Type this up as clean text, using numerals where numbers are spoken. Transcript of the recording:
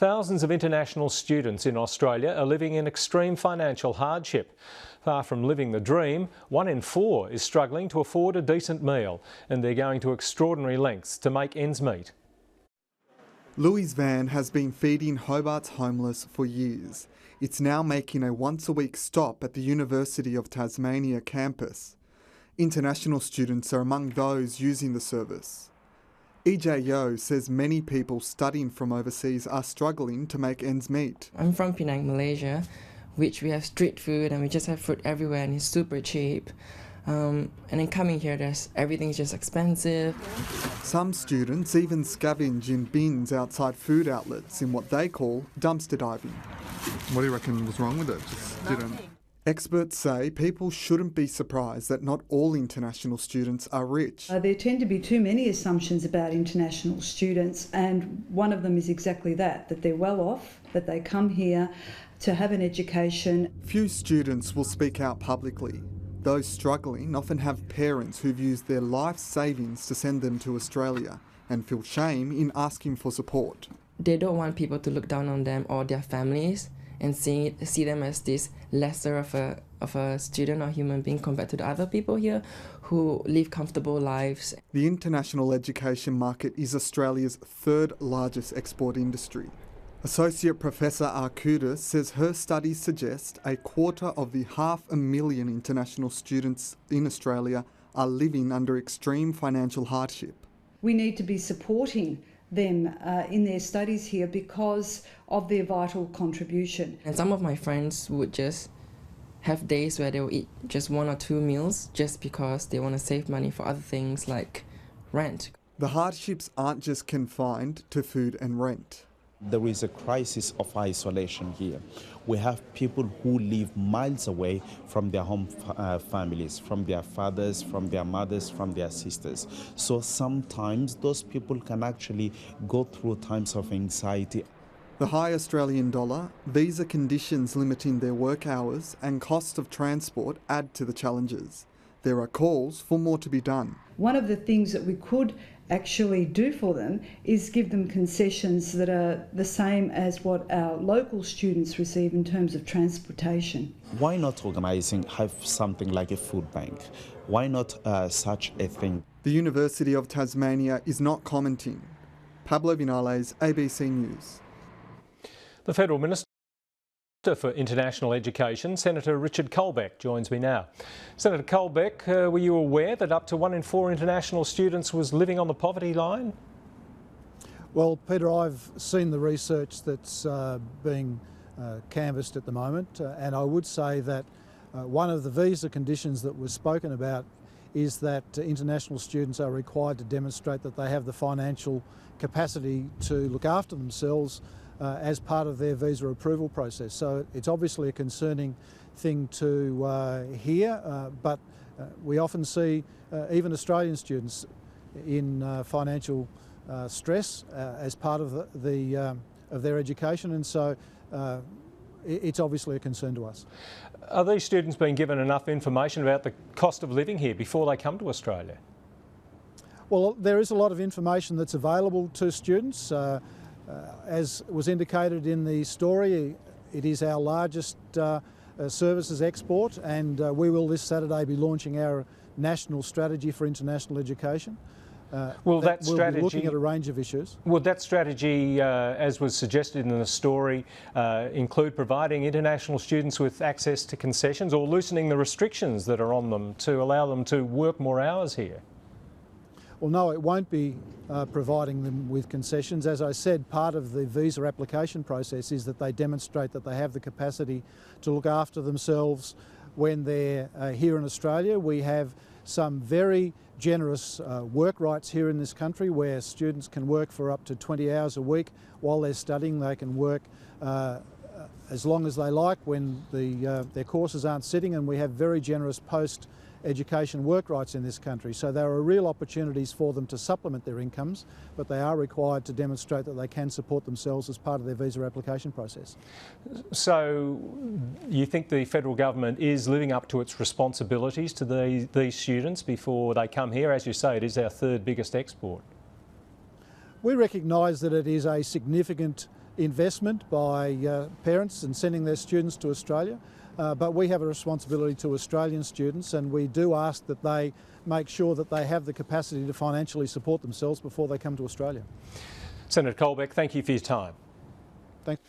Thousands of international students in Australia are living in extreme financial hardship. Far from living the dream, 1 in 4 is struggling to afford a decent meal, and they're going to extraordinary lengths to make ends meet. Louis' van has been feeding Hobart's homeless for years. It's now making a once-a-week stop at the University of Tasmania campus. International students are among those using the service. EJO says many people studying from overseas are struggling to make ends meet. I'm from Penang, Malaysia, which we have street food and we just have food everywhere and it's super cheap. And then coming here, everything's just expensive. Some students even scavenge in bins outside food outlets in what they call dumpster diving. What do you reckon was wrong with it? Just didn't. Experts say people shouldn't be surprised that not all international students are rich. There tend to be too many assumptions about international students, and one of them is exactly that they're well off, that they come here to have an education. Few students will speak out publicly. Those struggling often have parents who've used their life savings to send them to Australia and feel shame in asking for support. They don't want people to look down on them or their families and see them as this lesser of a student or human being compared to the other people here who live comfortable lives. The international education market is Australia's third largest export industry. Associate Professor Arkutis says her studies suggest a quarter of the 500,000 international students in Australia are living under extreme financial hardship. We need to be supporting them in their studies here because of their vital contribution. And some of my friends would just have days where they'll eat just 1 or 2 meals just because they want to save money for other things like rent. The hardships aren't just confined to food and rent. There is a crisis of isolation here. We have people who live miles away from their home families, from their fathers, from their mothers, from their sisters. So sometimes those people can actually go through times of anxiety. The high Australian dollar, visa conditions limiting their work hours and cost of transport add to the challenges. There are calls for more to be done. One of the things that we could actually do for them is give them concessions that are the same as what our local students receive in terms of transportation. Why not have something like a food bank? Why not such a thing? The University of Tasmania is not commenting. Pablo Vinales, ABC News. The Federal Minister for International Education, Senator Richard Colbeck, joins me now. Senator Colbeck, were you aware that up to 1 in 4 international students was living on the poverty line? Well, Peter, I've seen the research that's being canvassed at the moment, and I would say that one of the visa conditions that was spoken about is that international students are required to demonstrate that they have the financial capacity to look after themselves as part of their visa approval process. So it's obviously a concerning thing to hear, but we often see even Australian students in financial stress as part of their education, and so it's obviously a concern to us. Are these students being given enough information about the cost of living here before they come to Australia? Well, there is a lot of information that's available to students. As was indicated in the story, it is our largest services export, and we will this Saturday be launching our national strategy for international education. We'll be looking at a range of issues. Would that strategy, as was suggested in the story, include providing international students with access to concessions or loosening the restrictions that are on them to allow them to work more hours here? Well, no, it won't be providing them with concessions. As I said, part of the visa application process is that they demonstrate that they have the capacity to look after themselves when they're here in Australia. We have some very generous work rights here in this country where students can work for up to 20 hours a week while they're studying. They can work as long as they like when their courses aren't sitting, and we have very generous post-education work rights in this country. So there are real opportunities for them to supplement their incomes, but they are required to demonstrate that they can support themselves as part of their visa application process. So you think the federal government is living up to its responsibilities to these students before they come here? As you say, it is our third biggest export. We recognise that it is a significant investment by parents in sending their students to Australia, but we have a responsibility to Australian students, and we do ask that they make sure that they have the capacity to financially support themselves before they come to Australia. Senator Colbeck, thank you for your time. Thanks.